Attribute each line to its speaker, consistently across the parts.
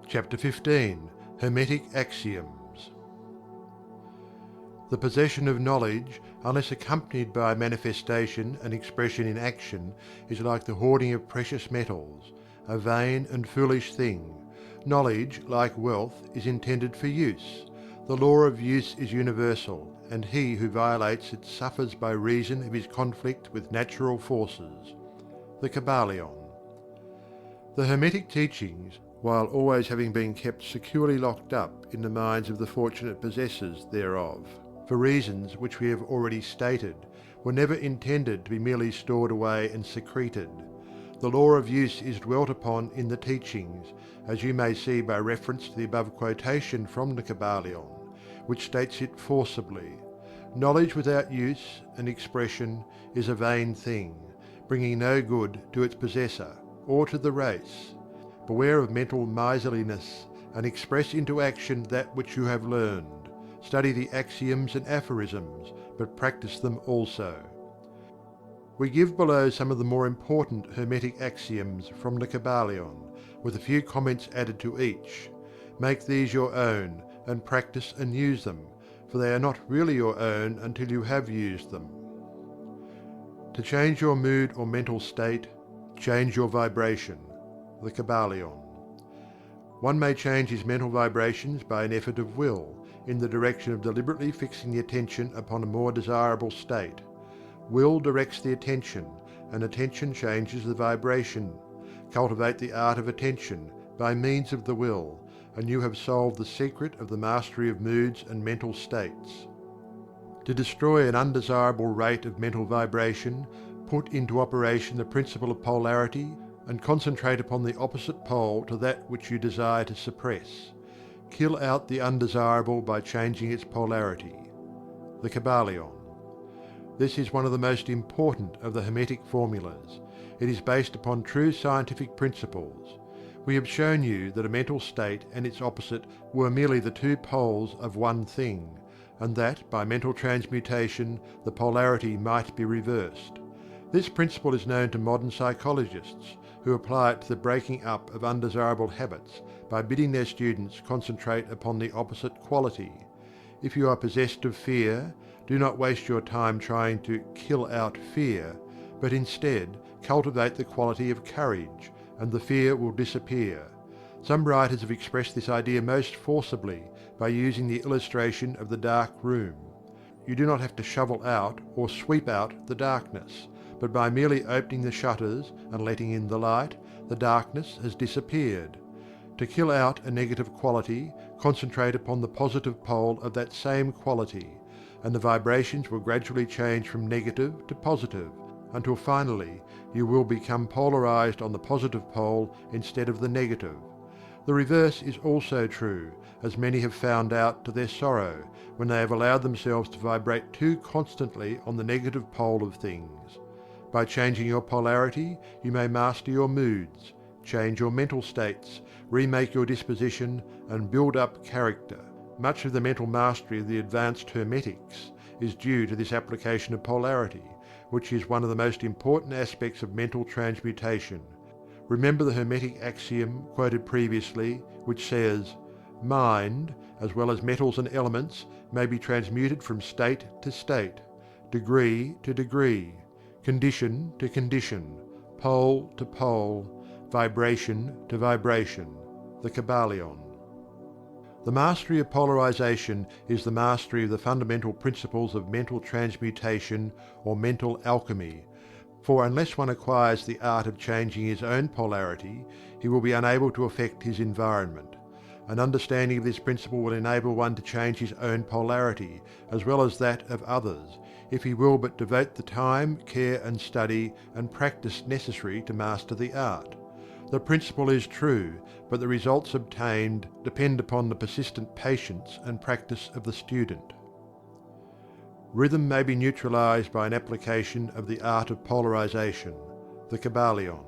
Speaker 1: Chapter 15. Hermetic Axioms. The possession of knowledge, unless accompanied by manifestation and expression in action, is like the hoarding of precious metals, a vain and foolish thing. Knowledge, like wealth, is intended for use. The law of use is universal, and he who violates it suffers by reason of his conflict with natural forces. The Kybalion. The Hermetic teachings, while always having been kept securely locked up in the minds of the fortunate possessors thereof, for reasons which we have already stated, were never intended to be merely stored away and secreted. The law of use is dwelt upon in the teachings, as you may see by reference to the above quotation from the Kybalion, which states it forcibly: knowledge without use and expression is a vain thing, bringing no good to its possessor, or to the race. Beware of mental miserliness, and express into action that which you have learned. Study the axioms and aphorisms, but practice them also. We give below some of the more important Hermetic axioms from the Kybalion, with a few comments added to each. Make these your own, and practice and use them, for they are not really your own until you have used them. To change your mood or mental state, change your vibration. The Kybalion. One may change his mental vibrations by an effort of will, in the direction of deliberately fixing the attention upon a more desirable state. Will directs the attention, and attention changes the vibration. Cultivate the art of attention by means of the will, and you have solved the secret of the mastery of moods and mental states. To destroy an undesirable rate of mental vibration, put into operation the principle of polarity, and concentrate upon the opposite pole to that which you desire to suppress. Kill out the undesirable by changing its polarity. The Kybalion. This is one of the most important of the Hermetic formulas. It is based upon true scientific principles. We have shown you that a mental state and its opposite were merely the two poles of one thing, and that by mental transmutation the polarity might be reversed. This principle is known to modern psychologists, who apply it to the breaking up of undesirable habits by bidding their students concentrate upon the opposite quality. If you are possessed of fear, do not waste your time trying to kill out fear, but instead cultivate the quality of courage, and the fear will disappear. Some writers have expressed this idea most forcibly by using the illustration of the dark room. You do not have to shovel out or sweep out the darkness, but by merely opening the shutters and letting in the light, the darkness has disappeared. To kill out a negative quality, concentrate upon the positive pole of that same quality, and the vibrations will gradually change from negative to positive, until finally you will become polarized on the positive pole instead of the negative. The reverse is also true, as many have found out to their sorrow, when they have allowed themselves to vibrate too constantly on the negative pole of things. By changing your polarity, you may master your moods, change your mental states, remake your disposition, and build up character. Much of the mental mastery of the advanced Hermetics is due to this application of polarity, which is one of the most important aspects of mental transmutation. Remember the Hermetic axiom quoted previously, which says, "Mind, as well as metals and elements, may be transmuted from state to state, degree to degree, condition to condition, pole to pole, vibration to vibration." The Kybalion. The mastery of polarization is the mastery of the fundamental principles of mental transmutation or mental alchemy, for unless one acquires the art of changing his own polarity, he will be unable to affect his environment. An understanding of this principle will enable one to change his own polarity, as well as that of others, if he will but devote the time, care and study and practice necessary to master the art. The principle is true, but the results obtained depend upon the persistent patience and practice of the student. Rhythm may be neutralized by an application of the art of polarization. The Kybalion.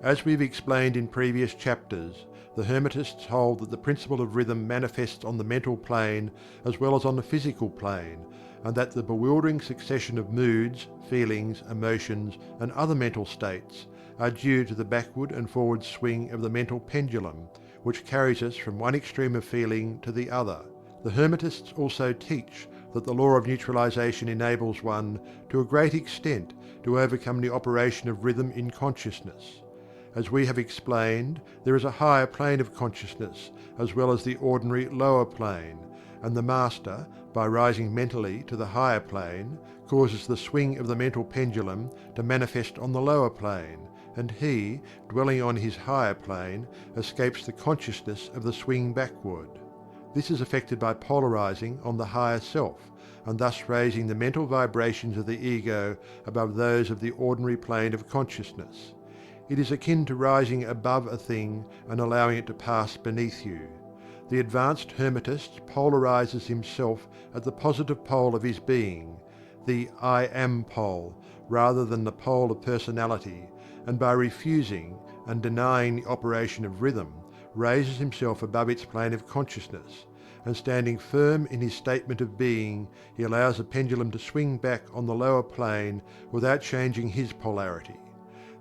Speaker 1: As we've explained in previous chapters, the Hermetists hold that the principle of rhythm manifests on the mental plane as well as on the physical plane, and that the bewildering succession of moods, feelings, emotions, and other mental states are due to the backward and forward swing of the mental pendulum, which carries us from one extreme of feeling to the other. The Hermetists also teach that the law of neutralization enables one, to a great extent, to overcome the operation of rhythm in consciousness. As we have explained, there is a higher plane of consciousness as well as the ordinary lower plane, and the Master, by rising mentally to the higher plane, causes the swing of the mental pendulum to manifest on the lower plane, and he, dwelling on his higher plane, escapes the consciousness of the swing backward. This is effected by polarizing on the higher self, and thus raising the mental vibrations of the ego above those of the ordinary plane of consciousness. It is akin to rising above a thing and allowing it to pass beneath you. The advanced Hermetist polarizes himself at the positive pole of his being, the I am pole, rather than the pole of personality, and by refusing and denying the operation of rhythm, raises himself above its plane of consciousness, and standing firm in his statement of being, he allows the pendulum to swing back on the lower plane without changing his polarity.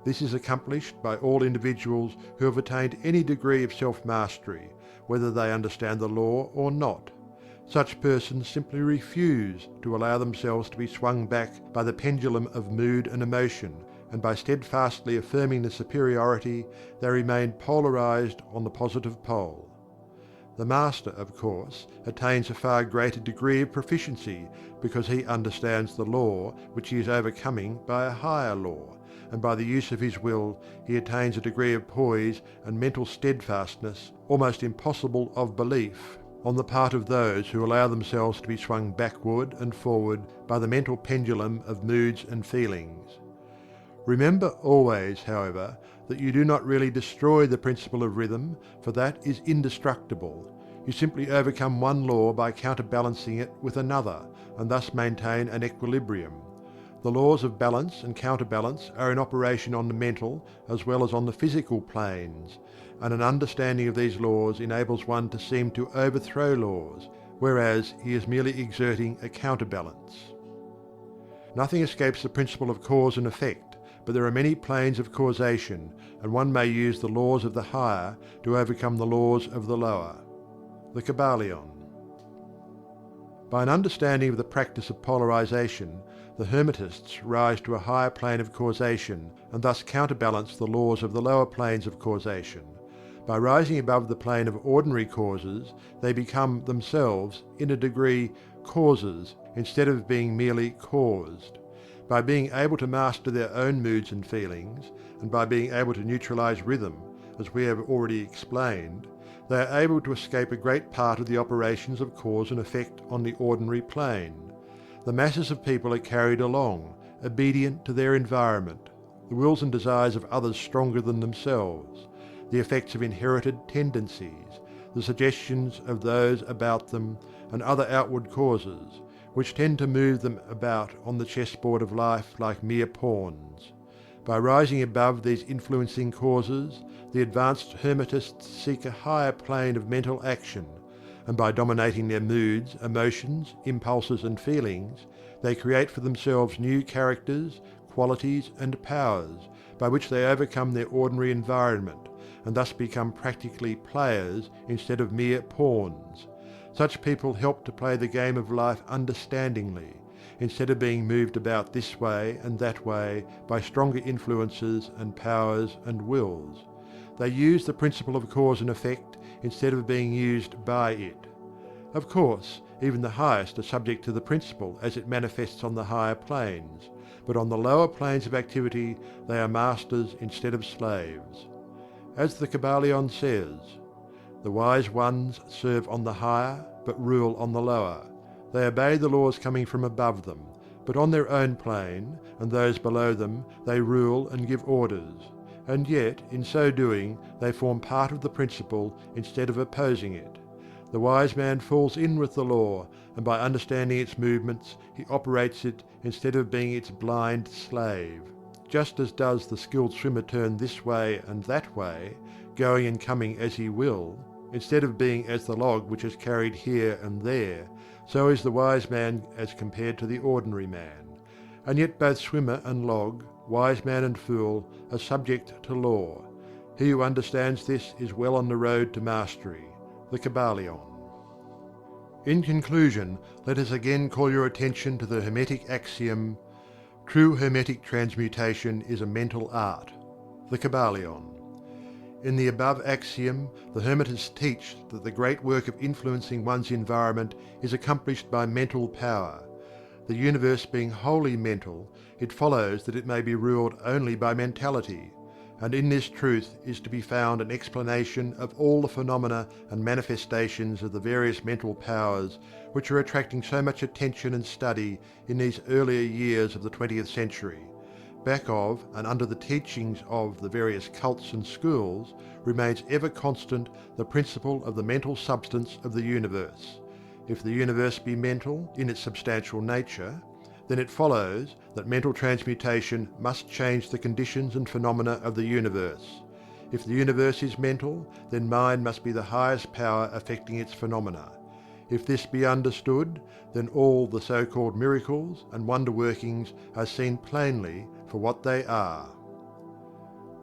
Speaker 1: This is accomplished by all individuals who have attained any degree of self-mastery, whether they understand the law or not. Such persons simply refuse to allow themselves to be swung back by the pendulum of mood and emotion, and by steadfastly affirming the superiority, they remain polarized on the positive pole. The Master, of course, attains a far greater degree of proficiency because he understands the law which he is overcoming by a higher law, and by the use of his will he attains a degree of poise and mental steadfastness almost impossible of belief on the part of those who allow themselves to be swung backward and forward by the mental pendulum of moods and feelings. Remember always, however, that you do not really destroy the principle of rhythm, for that is indestructible. You simply overcome one law by counterbalancing it with another, and thus maintain an equilibrium. The laws of balance and counterbalance are in operation on the mental as well as on the physical planes, and an understanding of these laws enables one to seem to overthrow laws, whereas he is merely exerting a counterbalance. Nothing escapes the principle of cause and effect, but there are many planes of causation, and one may use the laws of the higher to overcome the laws of the lower. The Kybalion. By an understanding of the practice of polarization, the Hermetists rise to a higher plane of causation and thus counterbalance the laws of the lower planes of causation. By rising above the plane of ordinary causes, they become themselves, in a degree, causes instead of being merely caused. By being able to master their own moods and feelings, and by being able to neutralize rhythm, as we have already explained, they are able to escape a great part of the operations of cause and effect on the ordinary plane. The masses of people are carried along, obedient to their environment, the wills and desires of others stronger than themselves, the effects of inherited tendencies, the suggestions of those about them, and other outward causes, which tend to move them about on the chessboard of life like mere pawns. By rising above these influencing causes, the advanced Hermetists seek a higher plane of mental action, and by dominating their moods, emotions, impulses and feelings, they create for themselves new characters, qualities and powers, by which they overcome their ordinary environment, and thus become practically players instead of mere pawns. Such people help to play the game of life understandingly, instead of being moved about this way and that way by stronger influences and powers and wills. They use the principle of cause and effect instead of being used by it. Of course, even the highest are subject to the principle as it manifests on the higher planes, but on the lower planes of activity they are masters instead of slaves. As the Kybalion says, "The wise ones serve on the higher, but rule on the lower. They obey the laws coming from above them, but on their own plane, and those below them, they rule and give orders. And yet, in so doing, they form part of the principle instead of opposing it. The wise man falls in with the law, and by understanding its movements, he operates it instead of being its blind slave." just as does the skilled swimmer turn this way and that way, going and coming as he will, instead of being as the log which is carried here and there, so is the wise man as compared to the ordinary man. And yet both swimmer and log, wise man and fool, are subject to law. He who understands this is well on the road to mastery. The Kybalion. In conclusion, let us again call your attention to the Hermetic axiom: true Hermetic transmutation is a mental art. The Kybalion. In the above axiom, the Hermetists teach that the great work of influencing one's environment is accomplished by mental power. The universe being wholly mental, it follows that it may be ruled only by mentality, and in this truth is to be found an explanation of all the phenomena and manifestations of the various mental powers which are attracting so much attention and study in these earlier years of the 20th century. Back of and under the teachings of the various cults and schools remains ever constant the principle of the mental substance of the universe. If the universe be mental in its substantial nature, then it follows that mental transmutation must change the conditions and phenomena of the universe. If the universe is mental, then mind must be the highest power affecting its phenomena. If this be understood, then all the so-called miracles and wonder workings are seen plainly for what they are.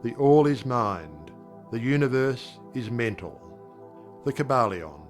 Speaker 1: The all is mind. The universe is mental. The Kybalion.